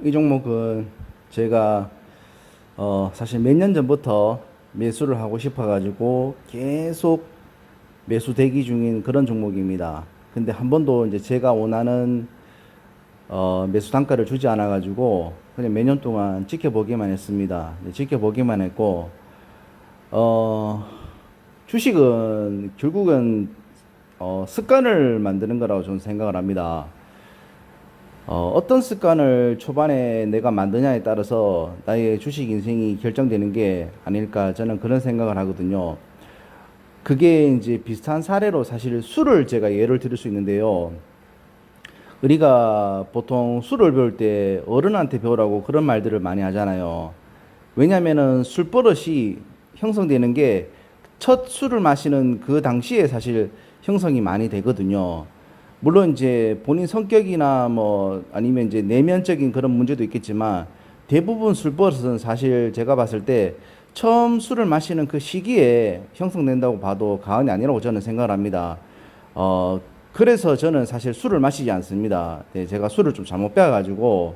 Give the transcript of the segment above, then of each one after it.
이 종목은 제가 사실 몇 년 전부터 매수를 하고 싶어가지고 계속 매수 대기 중인 그런 종목입니다. 근데 한 번도 이제 제가 원하는 매수 단가를 주지 않아가지고 그냥 몇 년 동안 지켜보기만 했습니다. 네, 지켜보기만 했고 어, 주식은 결국은 습관을 만드는 거라고 저는 생각을 합니다. 어떤 습관을 초반에 내가 만드냐에 따라서 나의 주식 인생이 결정되는 게 아닐까 저는 그런 생각을 하거든요. 그게 이제 비슷한 사례로 사실 술을 제가 예를 들을 수 있는데요. 우리가 보통 술을 배울 때 어른한테 배우라고 그런 말들을 많이 하잖아요. 왜냐면은 술버릇이 형성되는 게 첫 술을 마시는 그 당시에 사실 형성이 많이 되거든요. 물론 이제 본인 성격이나 뭐 아니면 이제 내면적인 그런 문제도 있겠지만 대부분 술버릇은 사실 제가 봤을 때 처음 술을 마시는 그 시기에 형성된다고 봐도 과언이 아니라고 저는 생각을 합니다. 어, 그래서 저는 사실 술을 마시지 않습니다. 네, 제가 술을 좀 잘못 빼가지고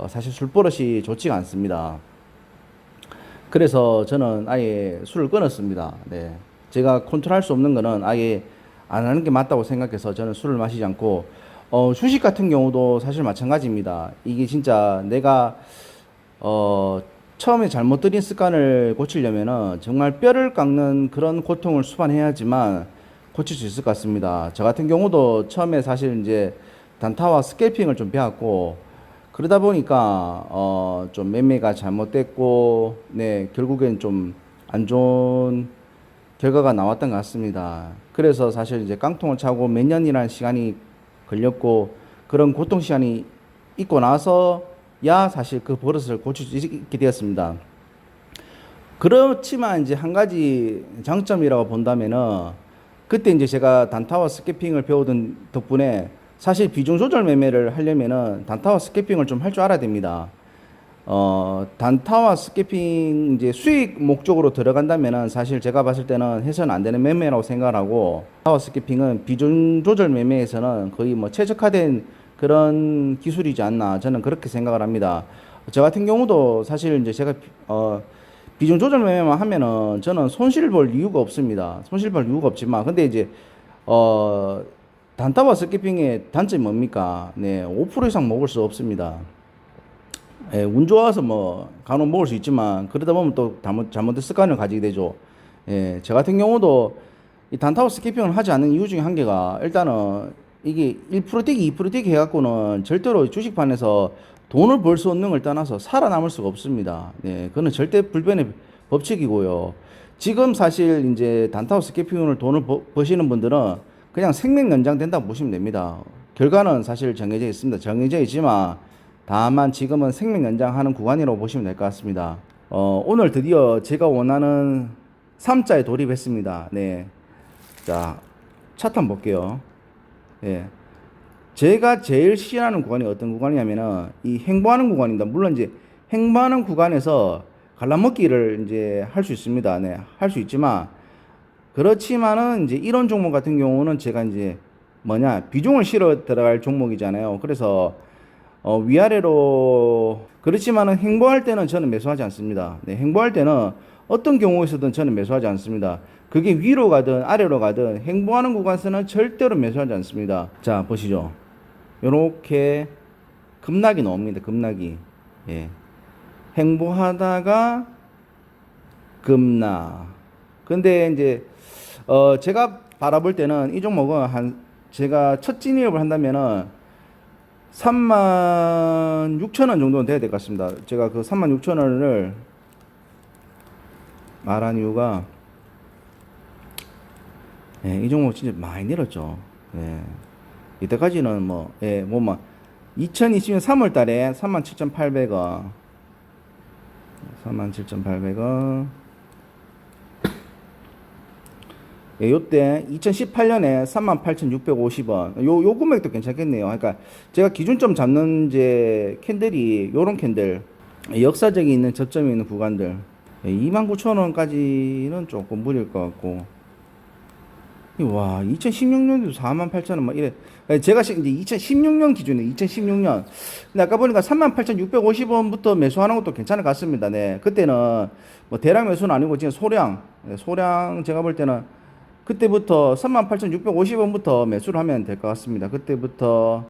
사실 술버릇이 좋지가 않습니다. 그래서 저는 아예 술을 끊었습니다. 네. 제가 컨트롤할 수 없는 거는 아예 안 하는 게 맞다고 생각해서 저는 술을 마시지 않고, 주식 같은 경우도 사실 마찬가지입니다. 이게 진짜 내가, 어, 처음에 잘못 들인 습관을 고치려면은 정말 뼈를 깎는 그런 고통을 수반해야지만 고칠 수 있을 것 같습니다. 저 같은 경우도 처음에 사실 이제 단타와 스캘핑을 좀 배웠고, 그러다 보니까 좀 매매가 잘못됐고 네 결국엔 좀 안 좋은 결과가 나왔던 것 같습니다. 그래서 사실 이제 깡통을 차고 몇 년이라는 시간이 걸렸고 그런 고통 시간이 있고 나서야 사실 그 버릇을 고칠 수 있게 되었습니다. 그렇지만 이제 한 가지 장점이라고 본다면은 그때 이제 제가 단타와 스캐핑을 배우던 덕분에 사실 비중 조절 매매를 하려면은 단타와 스캐핑을 좀 할 줄 알아야 됩니다. 단타와 스캐핑 이제 수익 목적으로 들어간다면은 사실 제가 봤을 때는 해서는 안 되는 매매라고 생각을 하고 단타와 스캐핑은 비중 조절 매매에서는 거의 뭐 최적화된 그런 기술이지 않나 저는 그렇게 생각을 합니다. 저 같은 경우도 사실 이제 제가 비중 조절 매매만 하면은 저는 손실 볼 이유가 없습니다. 손실 볼 이유가 없지만 근데 이제 어 단타와 스키핑의 단점이 뭡니까? 네, 5% 이상 먹을 수 없습니다. 예, 운 좋아서 뭐 간혹 먹을 수 있지만 그러다 보면 또 잘못된 습관을 가지게 되죠. 예, 저 같은 경우도 이 단타워 스키핑을 하지 않는 이유 중에 한 개가 일단은 이게 1% 뛰기, 2% 뛰기 해갖고는 절대로 주식판에서 돈을 벌 수 없는 걸 떠나서 살아남을 수가 없습니다. 네, 그거는 절대 불변의 법칙이고요. 지금 사실 이제 단타워 스키핑을 돈을 버시는 분들은 그냥 생명 연장된다고 보시면 됩니다. 결과는 사실 정해져 있습니다. 정해져 있지만 다만 지금은 생명 연장하는 구간이라고 보시면 될 것 같습니다. 오늘 드디어 제가 원하는 3자에 돌입했습니다. 네. 자, 차트 한번 볼게요. 예. 제가 제일 싫어하는 구간이 어떤 구간이냐면은 이 행보하는 구간입니다. 물론 이제 행보하는 구간에서 갈라먹기를 이제 할 수 있습니다. 네. 할 수 있지만 그렇지만은 이제 이런 종목 같은 경우는 제가 이제 뭐냐 비중을 실어 들어갈 종목이잖아요. 그래서 위아래로 그렇지만은 행보할 때는 저는 매수하지 않습니다. 네, 행보할 때는 어떤 경우에서든 저는 매수하지 않습니다. 그게 위로 가든 아래로 가든 행보하는 구간에서는 절대로 매수하지 않습니다. 자, 보시죠. 요렇게 급락이 나옵니다. 급락이. 예. 행보하다가 급락. 근데 이제 제가 바라볼 때는 이 종목은 제가 첫 진입을 한다면은 36,000원 정도는 돼야 될 것 같습니다. 제가 그 36,000원을 말한 이유가 예, 이 종목 진짜 많이 내렸죠. 예. 이때까지는 뭐, 예, 뭐, 2020년 3월 달에 37,800원, 37,800원, 예, 요때 2018년에 38,650원. 요 금액도 괜찮겠네요. 그러니까 제가 기준점 잡는 이제 캔들이 요런 캔들. 역사적인 있는 저점이 있는 구간들. 예, 29,000원까지는 조금 무리일 것 같고. 와, 2016년도 48,000원 막 이래. 제가 이제 2016년 기준에 2016년. 근데 아까 보니까 38,650원부터 매수하는 것도 괜찮을 것 같습니다. 네. 그때는 뭐 대량 매수는 아니고 지금 소량, 네, 소량 제가 볼 때는 그때부터 38,650원부터 매수를 하면 될 것 같습니다. 그때부터